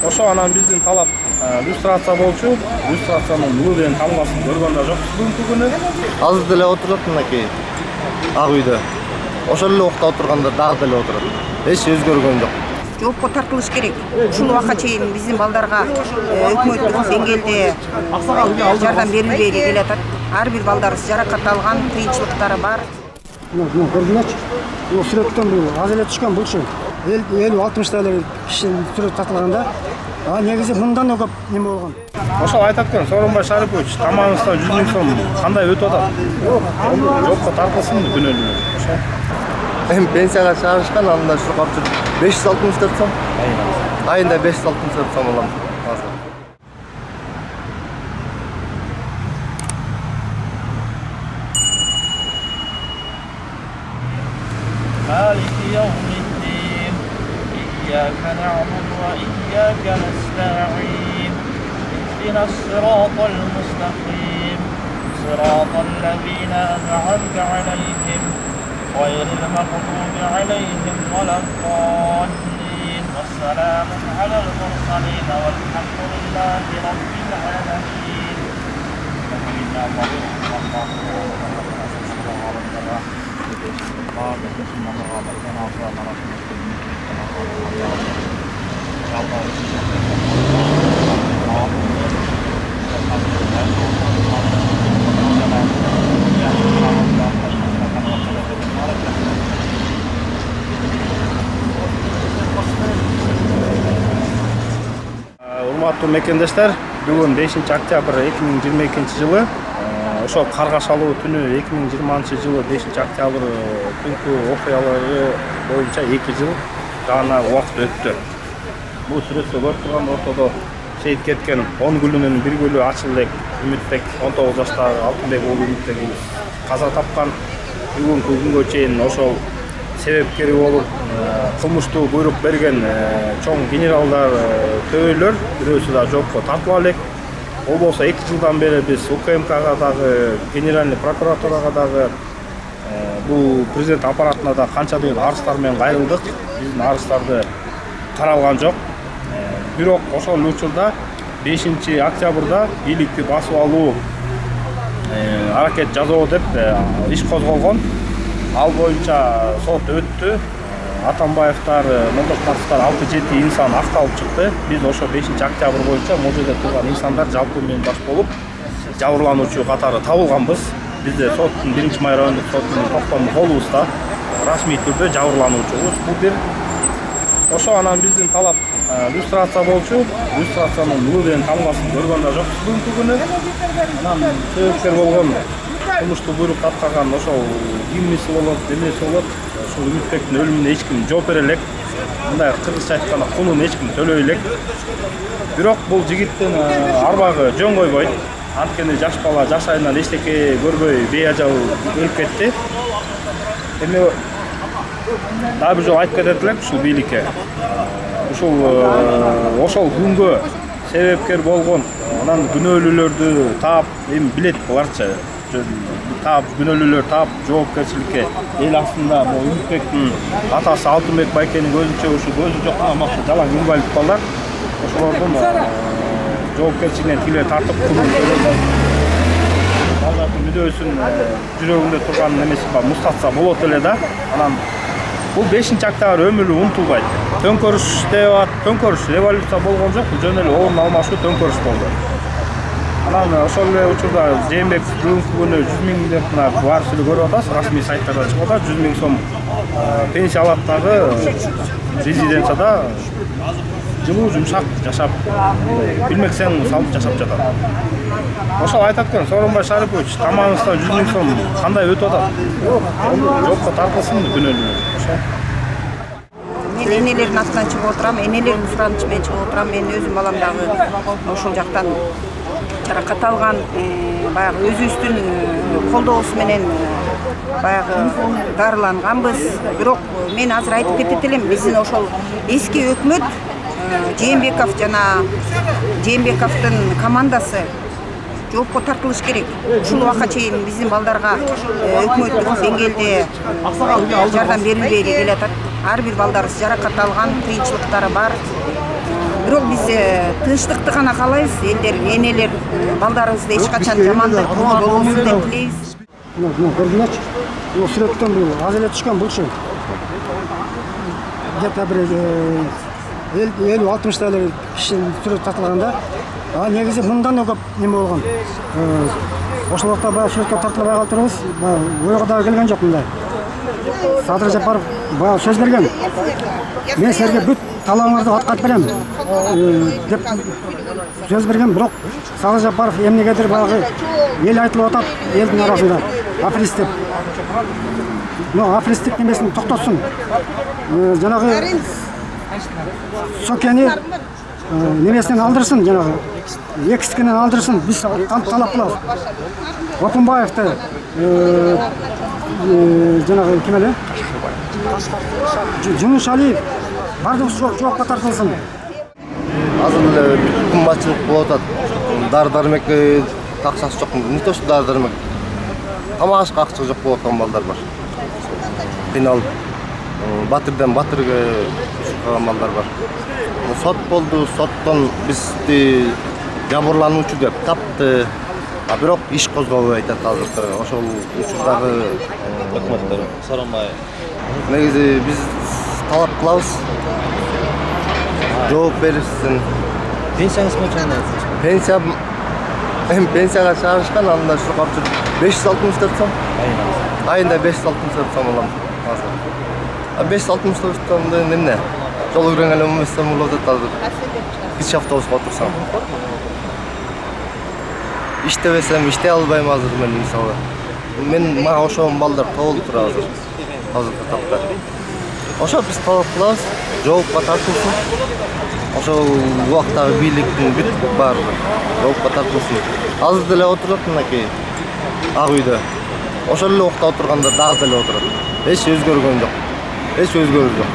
Ошо анан биздин талап люстрация болчу. Люстрациянын ылдыйын тамгасын көргөн да жокпуз бүгүнкү күнү. Азыр деле отурат мынакей ак үйдө. Ошол эле убакта отурганда дагы деле отурат. Эч өзгөргөн жок. Жоопко тартылыш керек. Ушул убакка чейин биздин балдарга өкмөттүк деңгээлде жардам берилбей келатат. Ар бир балдарыбыз жаракат алган, кыйынчылыктары бар. Көрдүңөрчү? Бул сүрөттөн бул аз эле түшкөн булчу. 50-60 кишинин сүрөт тартылганда, негизи мындан да көп неме болгон. Ошол айтат экен Сооронбай Шарипович, тамагыңызда 100 000 сом кандай өтүп атат? Жоопко тартылсынбы күнөөлүү? Ошо. Эми пенсияга чыгарышкан, анда ушу капчы 564 сом. Айында 564 сом алам. مالك يوم الدين إياك نعبد وإياك نستعين اهدنا الصراط المستقيم صراط الذين أنعمت عليهم غير المغضوب عليهم ولا الضالين والسلام على المرسلين والحمد لله رب العالمين. Урматтуу мекендештер, бүгүн 5 октябрь 2022 ошо Каргашалуу түнү 2020 жылы 5 октябрь күнкү окуялары боюнча 2 жыл гана убакыт өттү. Бул сүрөттө көрүп турган ортодо шейит кеткен 10 күлүнүн бир күлү Ачылбек Үмүтбек 19 жаштагы Алтынбек уулу Үмүтбек каза тапкан. Бүгүнкү күнгө чейин ошол себепкери болуп кылмыштуу буйрук берген чоң генералдар төбөлөр бирөөсү да жоопко тартыла элек. Ол болсо 2 жылдан бери биз УКМКга дагы, Генеральный прокуратурага дагы, бул президент аппаратына да канчадыр арыздар менен кайрылдык. Биздин арыздарды каралган жок. Бирок ошол учурда 5 октябрда бийликти басып алуу аракет жасоо деп иш козголгон. Ал боюнча сот өттү. Атамбаевтар, Молдошматовтар 6-7 инсан акталып чыкты. Биз ошо 5 октябрь боюнча бул жерде турган инсандар жалпы менен баш болуп жабырлануучу катары табылганбыз. Бизде соттун 1-май райондук сотунун токтому колубузда расмий түрдө жабырлануучубуз. Бул бир. Ошо анан биздин талап люстрация болчу. Люстрациянын ылдыйын тамгасын көргөн да жокпуз бүгүнкү күнү. Анан себепкер болгон кылмыштуу буйрук тапкан ошол кимиси болот, эмеси болот. Ушул Үмүтбектин өлүмүнө эч ким жооп бере элек. Мындай кыргызча айтканда кунун эч ким төлөй элек. Бирок бул жигиттин арбагы жөн койбойт. Анткени жаш бала жаш айынан эчтеке көрбөй бейажал өлүп кетти. Эми дагы бир жолу айтып кетет элек ушул бийликке. Ошол күнгө себепкер болгон анан күнөөлүүлөрдү таап, эми билет буларчы. Таап күнөөлүүлөр таап жоопкерчиликке эл астында бул Үмүтбектин атасы Алтынбек байкенин көзүнчө ушу көзү жок максат жалаң инвалид балдар ошолордун жоопкерчилигине тигиле тартып балдардын мүдөөсүн жүрөгүндө турган немеси бар мустатса болот эле да. Анан бул 5 октябрь өмүрү унутулбайт. Төңкөрүш деп атат. Төңкөрүш революция болгон жок, жөн эле орун алмашуу төңкөрүш болду. Анан ошол эле учурда Жээнбек бүгүнкү күнү 100 000 деп барып эле көрүп атасыз, расмий сайттарда чыгып атат. 100 000 сом пенсия алат дагы резиденцияда жылуу жумшак жашап, билмексең салып жашап жатат. Ошол айтат экен Сооронбай Шарипович, тамагыңызда 100 000 сом кандай өтүп атат? Жоопко тартылсынбы күнөөлүү? Ошо. Мен энелердин атынан чыгып отурам, энелердин суранычы менен чыгып отурам. Мен өзүм балам дагы ошол жактан жаракат алган, баягы өзүбүздүн колдообуз менен баягы дарыланганбыз. Бирок мен азыр айтып кетет элем, биздин ошол эски өкмөт Жээнбеков жана Жээнбековдун командасы жоопко тартылыш керек. Ушул убакка чейин биздин балдарга өкмөттүк деңгээлде жардам берилбей келатат. Ар бир балдарыбыз жаракат алган, кыйынчылыктары бар. бирок биз тынчтыкты гана каалайбыз. Элдер, энелер, балдарыбызды эч качан жамандык болбосун деп тилейбиз. Мына көрдүңөрчү. Бул сүрөттөн бул аз эле түшкөн булчу. Где-то бир 50-60 эле кишинин сүрөт тартылганда, негизи мындан да көп неме болгон. Ошол убакта баягы сүрөткө тартылбай калтырбыз. Ойго дагы келген жок мындай. Садыр Жапаров баягы сөз берген. Мен силерге бүт талабыңарды аткарып берем деп сөз берген, бирок Садыр Жапаров эмнегедир баягы эл айтылып атат, элдин арасында аферист деп. Аферисттик немесин токтотсун. Жанагы Сокени немесинен алдырсын, жанагы экстикинен алдырсын. Биз талап кылабыз. Опунбаевди жанагы ким эле? Жунуш Алиев бардыгы жоопко тартылсын. Азыр эле кымбатчылык болуп атат. Дары-дармекке акчасы жок. Не то что дары-дармек. Тамак ашка акча жок болуп аткан балдар бар. Кыйналып, батырдан батырга чыккан балдар бар. Сот болду, соттон бизди жабырлануучу деп тапты. Бирок иш козгобой айтат азыр. Ошол учурдагы өкмөттөр Сооронбаев. Негизи биз талап кылабыз. Жооп берилсин. Пенсияңыз қанша? Пенсияга чыгарышкан, анда ушу капчы 564 сом. Айында 564 сом алам азыр. 564 сомду эмне? Жол көргөн эле 15 сом болуп атат азыр. Кичи автобуска отурсам. İştebesem iştey albayım hazır men misалы. Men мага ошол балдар толуп тура азыр. Азыркы тапта. Ошо биз талап кылабыз, жоопко тартылсын. Ошол убактагы бийликтин бүт баары жоопко тартылсын. Азыр деле отурат мынакей Ак үйдө. Ошол эле убакта отурганда дагы деле отурат. Эч өзгөргөн жок. Эч өзгөрүү жок.